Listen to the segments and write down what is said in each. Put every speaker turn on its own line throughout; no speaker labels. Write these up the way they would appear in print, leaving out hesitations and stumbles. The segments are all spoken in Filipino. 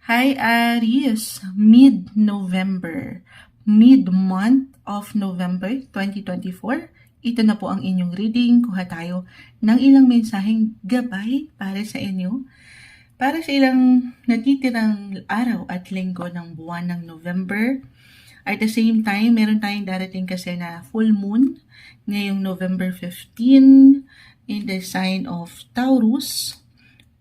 Hi Aries, mid-November, mid-month of November 2024. Ito na po ang inyong reading. Kuha tayo ng ilang mensaheng gabay para sa inyo. Para sa ilang natitirang araw at linggo ng buwan ng November. At the same time, meron tayong darating kasi na full moon ngayong November 15 in the sign of Taurus.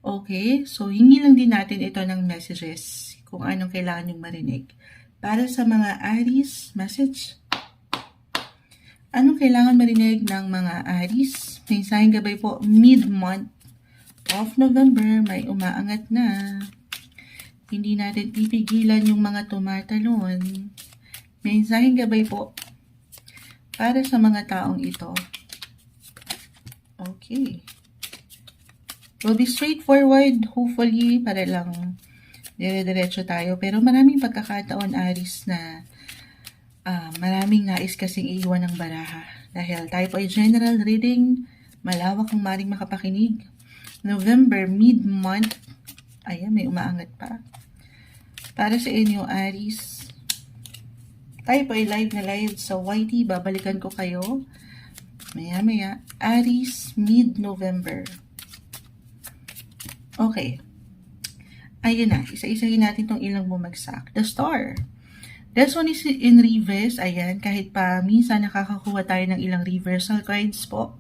Okay, so hingi lang din natin ito ng messages kung anong kailangan yung marinig. Para sa mga Aries, message. Anong kailangan marinig ng mga Aries? Mensaheng gabay po, mid-month of November, may umaangat na. Hindi natin pipigilan yung mga tumatalon. Mensaheng gabay po para sa mga taong ito. Okay. Will be straightforward, hopefully, para lang dire-diretso tayo. Pero maraming pagkakataon, Aries, na maraming nais kasing iiwan ng baraha. Dahil tayo po ay general reading, malawak ang maring makapakinig. November, mid-month, ayan, may umaangat pa. Para sa inyo, Aries, tayo po ay live na live sa YT, babalikan ko kayo. Maya-maya, Aries, mid-November. Okay. Ayun na. Isa-isahin natin itong ilang bumagsak. The Star. This one is in reverse. Ayan. Kahit pa minsan nakakakuha tayo ng ilang reversal cards po.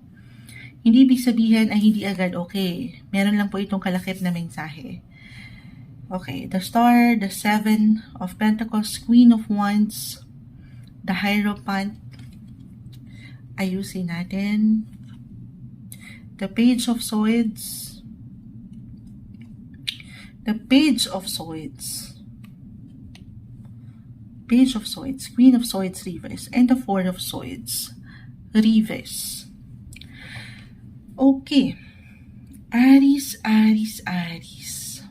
Hindi ibig sabihin ay hindi agad okay. Meron lang po itong kalakip na mensahe. Okay. The Star, the Seven of Pentacles, Queen of Wands, the Hierophant. Ayusin natin. The Page of Swords, the Page of Swords, Page of Swords, Queen of Swords reverse, and the Four of Swords reverse. Okay. Aries, Aries, Aries.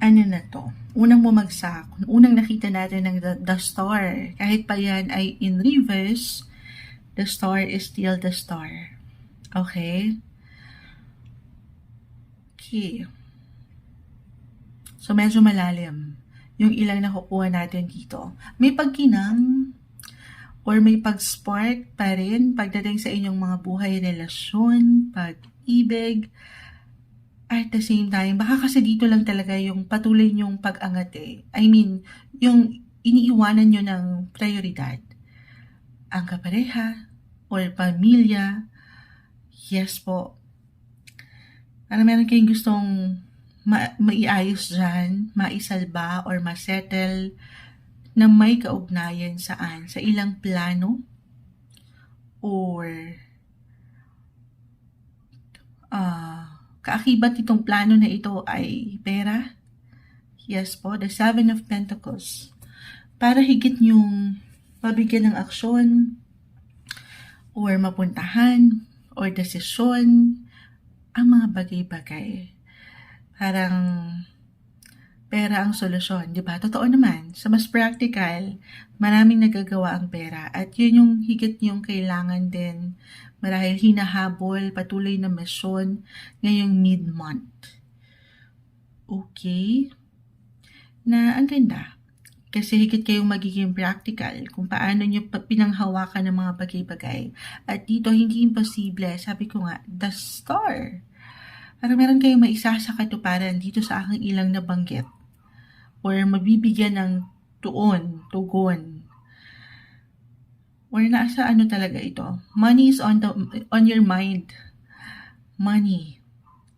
Ano na to? Unang bumagsak, unang nakita natin ng the Star. Kahit pa yan ay in reverse, the Star is still the Star. Okay? Okay. So, medyo malalim yung ilang nakukuha natin dito. May pagkinang or may pag-spark pa rin pagdating sa inyong mga buhay, relasyon, pag-ibig. At the same time, baka kasi dito lang talaga yung patuloy nyong pag-angat eh. I mean, yung iniiwanan nyo ng prioridad. Ang kapareha or pamilya. Yes po. Parang meron kayong gustong maiayos dyan, maisalba or masettle na may kaugnayan saan? Sa ilang plano? Or kaakibat itong plano na ito ay pera? Yes po, the Seven of Pentacles. Para higit nyong mabigyan ng aksyon or mapuntahan or desisyon ang mga bagay-bagay. Parang pera ang solusyon, di ba? Totoo naman, sa mas practical, maraming nagagawa ang pera at yun yung higit yung kailangan din marahil hinahabol, patuloy na misyon ngayong mid-month. Okay? Na ang ganda. Kasi higit kayong magiging practical kung paano nyo pinanghawakan ng mga bagay-bagay. At dito, hindi imposible. Sabi ko nga, the Star. Parang meron kayong maisa sa katuparan dito sa aking ilang nabanggit. Or mabibigyan ng tugon. Or nasa ano talaga ito. Money is on your mind. Money.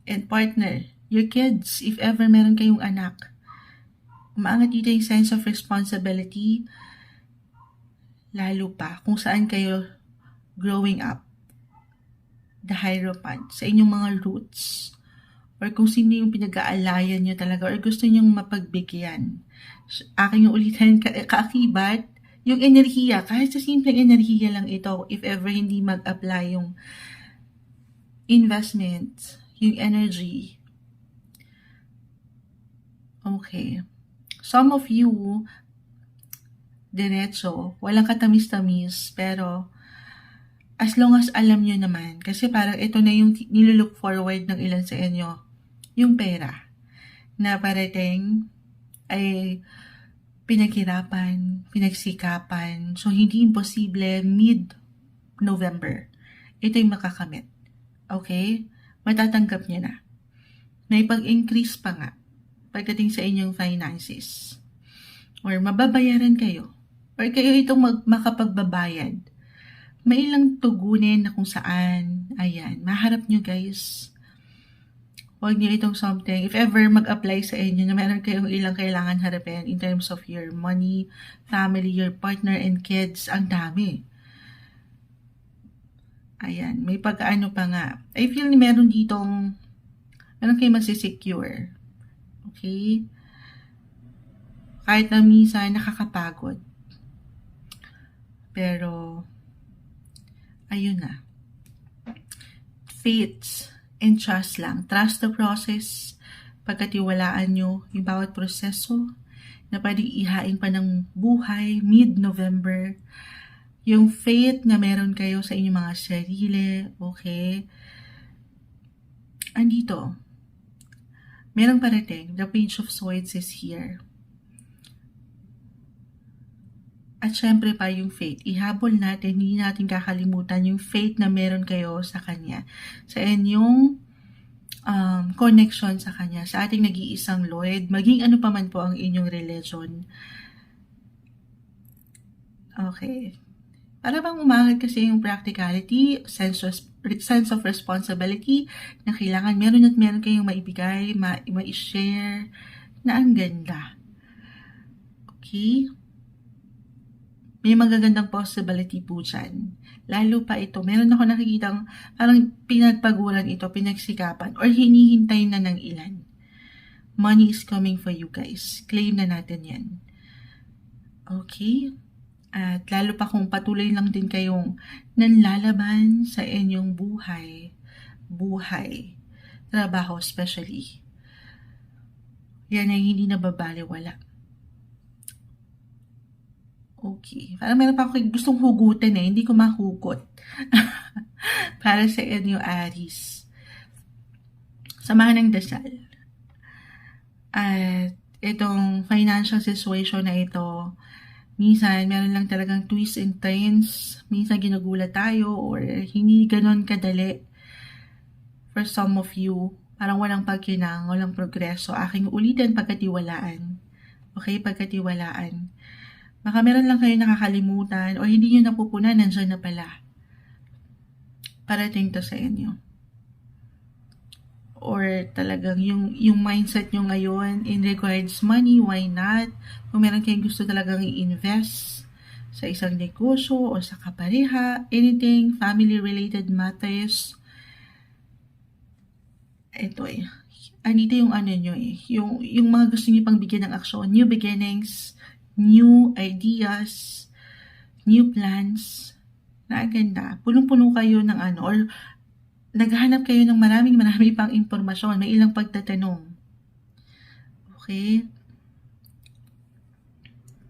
And partner. Your kids, if ever meron kayong anak. Umaangat dito yung sense of responsibility, lalo pa kung saan kayo growing up. The Hierophant, sa inyong mga roots, or kung sino yung pinag-aalayan nyo talaga, or gusto nyong mapagbigyan. Aking yung ulitin, kaakibat, yung enerhiya, kahit sa simpleng enerhiya lang ito, if ever hindi mag-apply yung investment, yung energy. Okay. Some of you, diretso, walang katamis-tamis, pero as long as alam nyo naman, kasi parang ito na yung nilook forward ng ilan sa inyo, yung pera. na parating ay pinaghirapan, pinagsikapan. So, hindi imposible mid-November. Ito yung makakamit. Okay? Matatanggap niya na. May pag-increase pa nga pagdating sa inyong finances. Or mababayaran kayo. Or kayo itong makapagbabayad. May ilang tugunin na kung saan. Ayan. Maharap nyo guys. Huwag niyo itong something, if ever mag-apply sa inyo na meron kayong ilang kailangan harapin in terms of your money, family, your partner, and kids, ang dami. Ayan, may pagkaano pa nga. I feel ni meron kayong masisecure. Okay? Kahit na minsan nakakapagod. Pero, ayun na. Fates and trust lang. Trust the process. Pagkatiwalaan nyo yung bawat proseso na pwedeng ihain pa ng buhay mid-November. Yung faith na meron kayo sa inyong mga sarili, okay? Andito. Merong parating. The Page of Swords is here. At syempre pa yung faith. Ihabol natin, hindi natin kakalimutan yung faith na meron kayo sa Kanya. Sa inyong connection sa Kanya. Sa ating nag-iisang Lord. Maging ano pa man po ang inyong religion. Okay. Para bang umangat kasi yung practicality, sense of responsibility na kailangan meron kayong maibigay, ma-share, na ang ganda. Okay? May magagandang possibility po dyan. Lalo pa ito, meron ako nakikitang parang pinagpaguran ito, pinagsikapan, or hinihintay na ng ilan. Money is coming for you guys. Claim na natin yan. Okay? At lalo pa kung patuloy lang din kayong nanlalaban sa inyong buhay, trabaho especially. Yan ay hindi nababaliwala. Okay. Parang meron pa ako gustong hugutin hindi ko mahugot. Para sa inyo, Aries. Samahan ng dasal. At itong financial situation na ito, minsan meron lang talagang twists and turns. Minsan ginugulat tayo or hindi ganon kadali. For some of you, parang walang pagkinang, walang progreso. Aking ulitin, pagkatiwalaan. Okay, pagkatiwalaan. Baka meron lang kayo nakakalimutan o hindi nyo napupunan, nandyan na pala. Parating to sa inyo. Or talagang yung mindset nyo ngayon in regards money, why not? Kung meron kayong gusto talagang i-invest sa isang negosyo o sa kapareha, anything, family-related matters. Ito andito yung ano nyo yung mga gusto nyo pang bigyan ng aksyon, new beginnings, new ideas, new plans, na aganda. Punong-puno kayo ng or naghahanap kayo ng marami pang impormasyon, may ilang pagtatanong. Okay?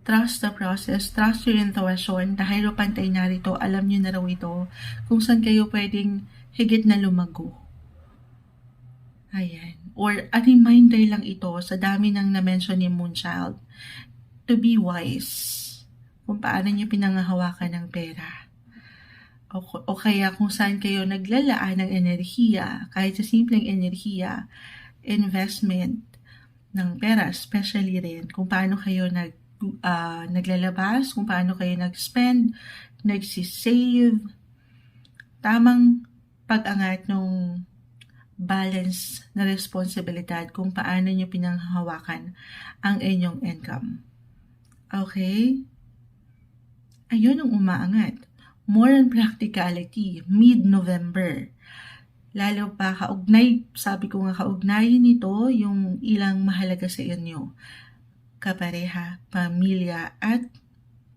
Trust the process, trust your intuition, dahil pantay narito, alam nyo na raw ito, kung saan kayo pwedeng higit na lumago. Ayan. Or a reminder lang ito sa dami ng na-mention ni Moonchild, to be wise kung paano nyo pinangahawakan ng pera. O kaya kung saan kayo naglalaan ng enerhiya, kahit sa simpleng enerhiya, investment ng pera, especially rin kung paano kayo naglalabas, kung paano kayo nag-spend, nagsisave, tamang pag-angat ng balance na responsibilidad kung paano nyo pinanghahawakan ang inyong income. Okay? Ayun ang umaangat. More on practicality, mid-November. Lalo pa sabi ko nga kaugnayin nito yung ilang mahalaga sa inyo. Kapareha, pamilya, at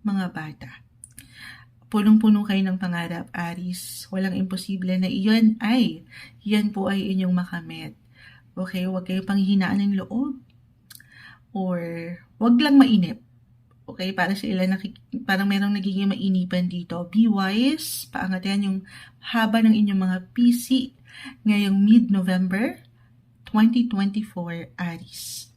mga bata. Punong-puno kayo ng pangarap, Aries. Walang imposible na yan po ay inyong makamit. Okay? Huwag kayong panghihinaan ng loob. Or huwag lang mainip. Okay, para sa ilan, parang merong nagiging mainipan dito. Be wise, paangatan yung haba ng inyong mga PC ngayong mid-November 2024 Aries.